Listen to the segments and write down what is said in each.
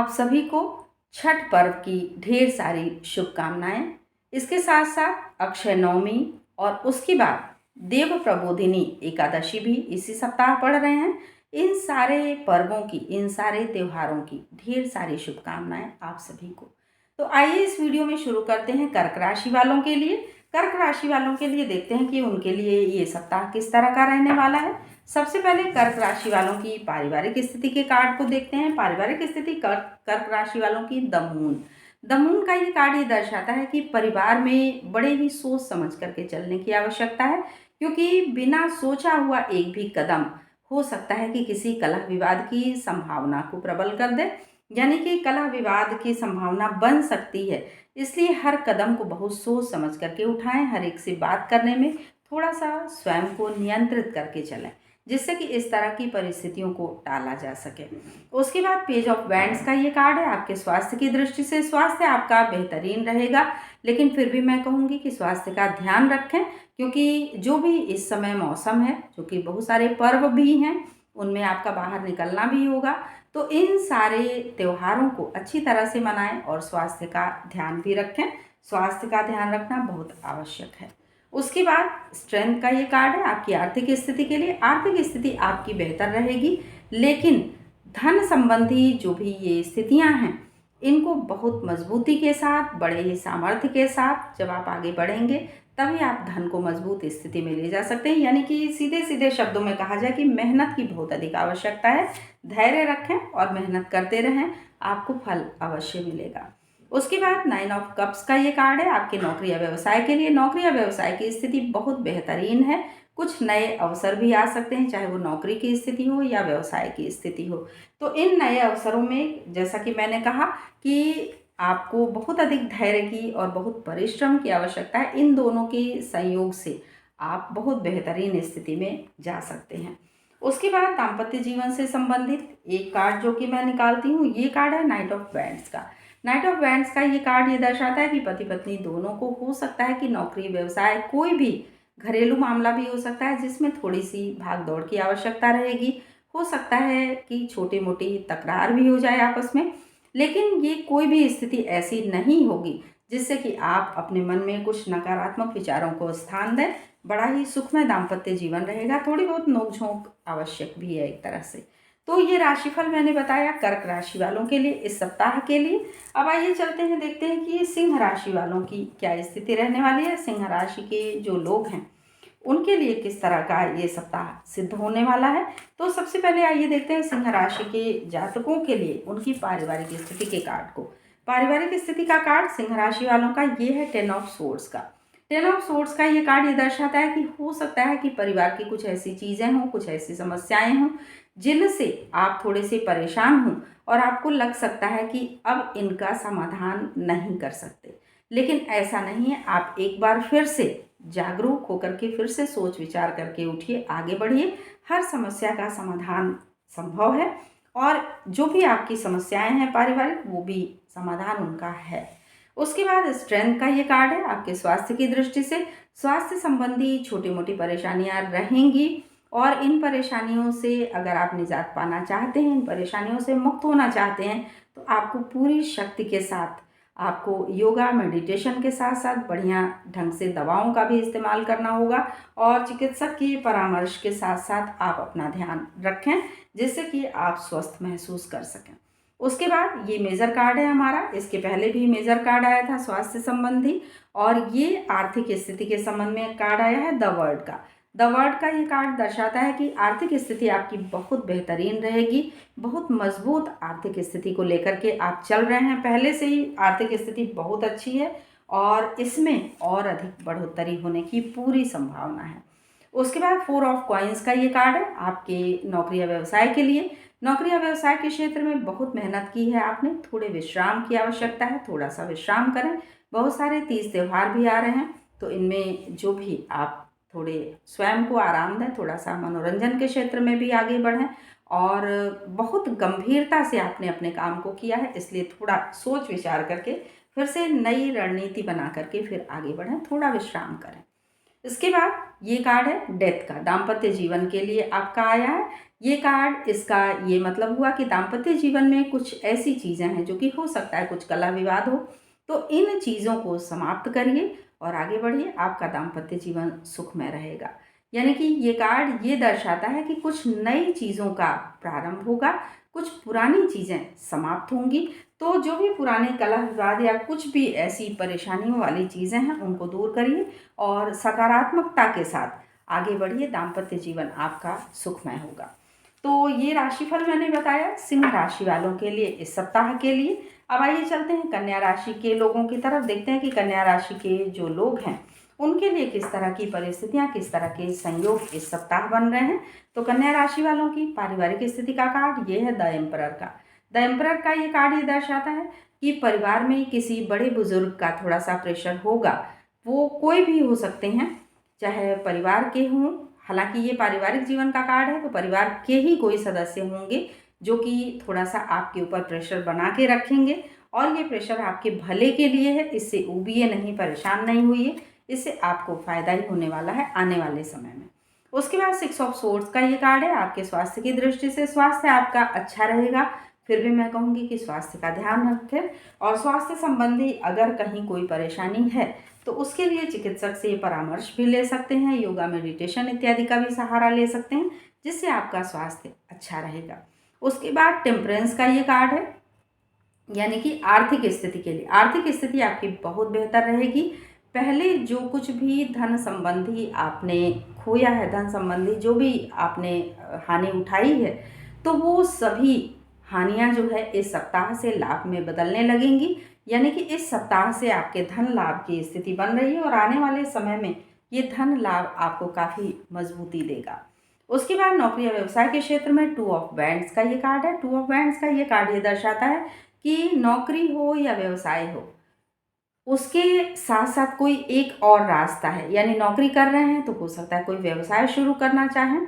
आप सभी को छठ पर्व की ढेर सारी शुभकामनाएं। इसके साथ साथ अक्षय नवमी और उसके बाद देव प्रबोधिनी एकादशी भी इसी सप्ताह पड़ रहे हैं। इन सारे पर्वों की, इन सारे त्योहारों की ढेर सारी शुभकामनाएं आप सभी को। तो आइए इस वीडियो में शुरू करते हैं कर्क राशि वालों के लिए। कर्क राशि वालों के लिए देखते हैं कि उनके लिए ये सप्ताह किस तरह का रहने वाला है। सबसे पहले कर्क राशि वालों की पारिवारिक स्थिति के कार्ड को देखते हैं। पारिवारिक स्थिति कर्क राशि वालों की द मून का ये कार्ड ये दर्शाता है कि परिवार में बड़े ही सोच समझ करके चलने की आवश्यकता है, क्योंकि बिना सोचा हुआ एक भी कदम हो सकता है कि किसी कलह विवाद की संभावना को प्रबल कर दे, यानी कि कलह विवाद की संभावना बन सकती है। इसलिए हर कदम को बहुत सोच समझ करके उठाएं। हर एक से बात करने में थोड़ा सा स्वयं को नियंत्रित करके चलें, जिससे कि इस तरह की परिस्थितियों को टाला जा सके। उसके बाद पेज ऑफ वैंड्स का ये कार्ड है। आपके स्वास्थ्य की दृष्टि से स्वास्थ्य आपका बेहतरीन रहेगा, लेकिन फिर भी मैं कहूँगी कि स्वास्थ्य का ध्यान रखें, क्योंकि जो भी इस समय मौसम है, जो कि बहुत सारे पर्व भी हैं, उनमें आपका बाहर निकलना भी होगा। तो इन सारे त्योहारों को अच्छी तरह से मनाएं और स्वास्थ्य का ध्यान भी रखें। स्वास्थ्य का ध्यान रखना बहुत आवश्यक है। उसके बाद स्ट्रेंथ का ये कार्ड है। आपकी आर्थिक स्थिति के लिए आर्थिक स्थिति आपकी बेहतर रहेगी, लेकिन धन संबंधी जो भी ये स्थितियां हैं, इनको बहुत मजबूती के साथ, बड़े ही सामर्थ्य के साथ जब आप आगे बढ़ेंगे तभी आप धन को मजबूत स्थिति में ले जा सकते हैं। यानी कि सीधे सीधे शब्दों में कहा जाए कि मेहनत की बहुत अधिक आवश्यकता है। धैर्य रखें और मेहनत करते रहें, आपको फल अवश्य मिलेगा। उसके बाद 9 ऑफ कप्स का ये कार्ड है। आपके नौकरी या व्यवसाय के लिए नौकरी या व्यवसाय की स्थिति बहुत बेहतरीन है। कुछ नए अवसर भी आ सकते हैं, चाहे वो नौकरी की स्थिति हो या व्यवसाय की स्थिति हो। तो इन नए अवसरों में जैसा कि मैंने कहा कि आपको बहुत अधिक धैर्य की और बहुत परिश्रम की आवश्यकता है। इन दोनों के संयोग से आप बहुत बेहतरीन स्थिति में जा सकते हैं। उसके बाद दाम्पत्य जीवन से संबंधित एक कार्ड जो कि मैं निकालती हूँ, ये कार्ड है नाइट ऑफ वैंड्स का। नाइट ऑफ वैंड्स का ये कार्ड ये दर्शाता है कि पति पत्नी दोनों को हो सकता है कि नौकरी, व्यवसाय, कोई भी घरेलू मामला भी हो सकता है जिसमें थोड़ी सी भाग दौड़ की आवश्यकता रहेगी। हो सकता है कि छोटी मोटी तकरार भी हो जाए आपस में, लेकिन ये कोई भी स्थिति ऐसी नहीं होगी जिससे कि आप अपने मन में कुछ नकारात्मक विचारों को स्थान दें। बड़ा ही सुखमय दाम्पत्य जीवन रहेगा। थोड़ी बहुत नोकझोंक आवश्यक भी है एक तरह से। तो ये राशिफल मैंने बताया कर्क राशि वालों के लिए इस सप्ताह के लिए। अब आइए चलते हैं, देखते हैं कि सिंह राशि वालों की क्या स्थिति रहने वाली है। सिंह राशि के जो लोग हैं उनके लिए किस तरह का ये सप्ताह सिद्ध होने वाला है। तो सबसे पहले आइए देखते हैं सिंह राशि के जातकों के लिए उनकी पारिवारिक स्थिति के कार्ड को। पारिवारिक स्थिति का कार्ड सिंह राशि वालों का ये है 10 ऑफ सोर्ड्स का। 10 ऑफ सोर्ड्स का ये कार्ड ये दर्शाता है कि हो सकता है कि परिवार की कुछ ऐसी चीज़ें हों, कुछ ऐसी समस्याएं हों जिनसे आप थोड़े से परेशान हों और आपको लग सकता है कि अब इनका समाधान नहीं कर सकते। लेकिन ऐसा नहीं है। आप एक बार फिर से जागरूक होकर के फिर से सोच विचार करके उठिए, आगे बढ़िए। हर समस्या का समाधान संभव है और जो भी आपकी समस्याएं हैं पारिवारिक, वो भी समाधान उनका है। उसके बाद स्ट्रेंथ का ये कार्ड है। आपके स्वास्थ्य की दृष्टि से स्वास्थ्य संबंधी छोटी मोटी परेशानियां रहेंगी और इन परेशानियों से अगर आप निजात पाना चाहते हैं, इन परेशानियों से मुक्त होना चाहते हैं, तो आपको पूरी शक्ति के साथ आपको योगा, मेडिटेशन के साथ साथ बढ़िया ढंग से दवाओं का भी इस्तेमाल करना होगा और चिकित्सक की परामर्श के साथ साथ आप अपना ध्यान रखें, जिससे कि आप स्वस्थ महसूस कर सकें। उसके बाद ये मेजर कार्ड है हमारा। इसके पहले भी मेजर कार्ड आया था स्वास्थ्य संबंधी, और ये आर्थिक स्थिति के संबंध में कार्ड आया है द वर्ल्ड का। द वर्ल्ड का ये कार्ड दर्शाता है कि आर्थिक स्थिति आपकी बहुत बेहतरीन रहेगी। बहुत मजबूत आर्थिक स्थिति को लेकर के आप चल रहे हैं। पहले से ही आर्थिक स्थिति बहुत अच्छी है और इसमें और अधिक बढ़ोतरी होने की पूरी संभावना है। उसके बाद 4 ऑफ कॉइन्स का ये कार्ड है आपके नौकरी या व्यवसाय के लिए। नौकरी या व्यवसाय के क्षेत्र में बहुत मेहनत की है आपने, थोड़े विश्राम की आवश्यकता है, थोड़ा सा विश्राम करें। बहुत सारे तीज त्यौहार भी आ रहे हैं, तो इनमें जो भी आप थोड़े स्वयं को आराम दें, थोड़ा सा मनोरंजन के क्षेत्र में भी आगे बढ़ें। और बहुत गंभीरता से आपने अपने काम को किया है, इसलिए थोड़ा सोच विचार करके फिर से नई रणनीति बना करके फिर आगे बढ़ें, थोड़ा विश्राम करें। इसके बाद ये कार्ड है डेथ का, दाम्पत्य जीवन के लिए आपका आया है ये कार्ड। इसका ये मतलब हुआ कि दाम्पत्य जीवन में कुछ ऐसी चीज़ें हैं जो कि हो सकता है कुछ कलह विवाद हो, तो इन चीज़ों को समाप्त करिए और आगे बढ़िए, आपका दाम्पत्य जीवन सुखमय रहेगा। यानी कि ये कार्ड ये दर्शाता है कि कुछ नई चीज़ों का प्रारंभ होगा, कुछ पुरानी चीज़ें समाप्त होंगी। तो जो भी पुराने कलह विवाद या कुछ भी ऐसी परेशानियों वाली चीज़ें हैं उनको दूर करिए और सकारात्मकता के साथ आगे बढ़िए, दाम्पत्य जीवन आपका सुखमय होगा। तो ये राशिफल मैंने बताया सिंह राशि वालों के लिए इस सप्ताह के लिए। अब आइए चलते हैं कन्या राशि के लोगों की तरफ, देखते हैं कि कन्या राशि के जो लोग हैं उनके लिए किस तरह की परिस्थितियां, किस तरह के संयोग इस सप्ताह बन रहे हैं। तो कन्या राशि वालों की पारिवारिक स्थिति का कार्ड ये है द एम्परर का। द एम्परर का ये कार्ड ये दर्शाता है कि परिवार में किसी बड़े बुजुर्ग का थोड़ा सा प्रेशर होगा। वो कोई भी हो सकते हैं, चाहे परिवार के हों, हालांकि ये पारिवारिक जीवन का कार्ड है तो परिवार के ही कोई सदस्य होंगे जो कि थोड़ा सा आपके ऊपर प्रेशर बना के रखेंगे और ये प्रेशर आपके भले के लिए है। इससे ऊबिए नहीं, परेशान नहीं हुई, इससे आपको फ़ायदा ही होने वाला है आने वाले समय में। उसके बाद 6 ऑफ सोर्ड्स का ये कार्ड है आपके स्वास्थ्य की दृष्टि से। स्वास्थ्य आपका अच्छा रहेगा, फिर भी मैं कहूँगी कि स्वास्थ्य का ध्यान रखें और स्वास्थ्य संबंधी अगर कहीं कोई परेशानी है तो उसके लिए चिकित्सक से परामर्श भी ले सकते हैं, योगा मेडिटेशन इत्यादि का भी सहारा ले सकते हैं, जिससे आपका स्वास्थ्य अच्छा रहेगा। उसके बाद टेम्परेंस का ये कार्ड है, यानी कि आर्थिक स्थिति के लिए आर्थिक स्थिति आपकी बहुत बेहतर रहेगी। पहले जो कुछ भी धन संबंधी आपने खोया है, धन संबंधी जो भी आपने हानि उठाई है, तो वो सभी हानियां जो है इस सप्ताह से लाभ में बदलने लगेंगी। यानी कि इस सप्ताह से आपके धन लाभ की स्थिति बन रही है और आने वाले समय में ये धन लाभ आपको काफ़ी मजबूती देगा। उसके बाद नौकरी या व्यवसाय के क्षेत्र में 2 ऑफ बैंड्स का ये कार्ड है। 2 ऑफ बैंड्स का ये कार्ड ये दर्शाता है कि नौकरी हो या व्यवसाय हो, उसके साथ साथ कोई एक और रास्ता है। यानी नौकरी कर रहे हैं तो हो सकता है कोई व्यवसाय शुरू करना चाहें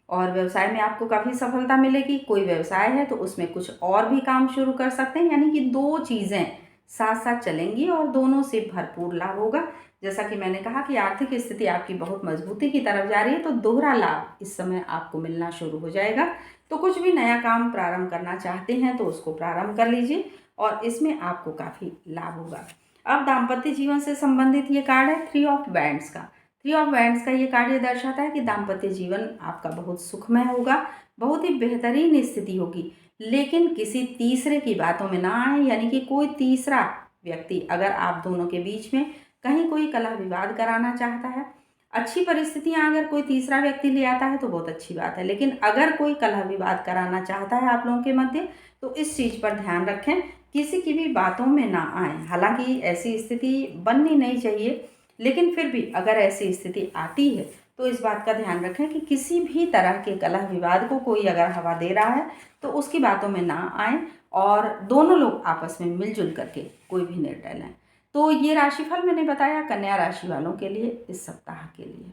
और व्यवसाय में आपको काफ़ी सफलता मिलेगी। कोई व्यवसाय है तो उसमें कुछ और भी काम शुरू कर सकते हैं। यानी कि 2 चीज़ें साथ साथ चलेंगी और दोनों से भरपूर लाभ होगा। जैसा कि मैंने कहा कि आर्थिक स्थिति आपकी बहुत मजबूती की तरफ जा रही है, तो दोहरा लाभ इस समय आपको मिलना शुरू हो जाएगा। तो कुछ भी नया काम प्रारंभ करना चाहते हैं तो उसको प्रारंभ कर लीजिए और इसमें आपको काफ़ी लाभ होगा। अब दाम्पत्य जीवन से संबंधित ये कार्ड है 3 ऑफ बैंड्स का। 3 ऑफ बैंड्स का ये कार्ड ये दर्शाता है कि दाम्पत्य जीवन आपका बहुत सुखमय होगा, बहुत ही बेहतरीन स्थिति होगी, लेकिन किसी तीसरे की बातों में ना आए। यानी कि कोई तीसरा व्यक्ति अगर आप दोनों के बीच में कहीं कोई कलह विवाद कराना चाहता है, अच्छी परिस्थितियां अगर कोई तीसरा व्यक्ति ले आता है तो बहुत अच्छी बात है, लेकिन अगर कोई कलह विवाद कराना चाहता है आप लोगों के मध्य तो इस चीज़ पर ध्यान रखें, किसी की भी बातों में ना आए। हालांकि ऐसी स्थिति बननी नहीं चाहिए, लेकिन फिर भी अगर ऐसी स्थिति आती है तो इस बात का ध्यान रखें कि किसी भी तरह के कलह विवाद को कोई अगर हवा दे रहा है तो उसकी बातों में ना आए और दोनों लोग आपस में मिलजुल करके कोई भी निर्णय लें। तो ये राशिफल मैंने बताया कन्या राशि वालों के लिए इस सप्ताह के लिए।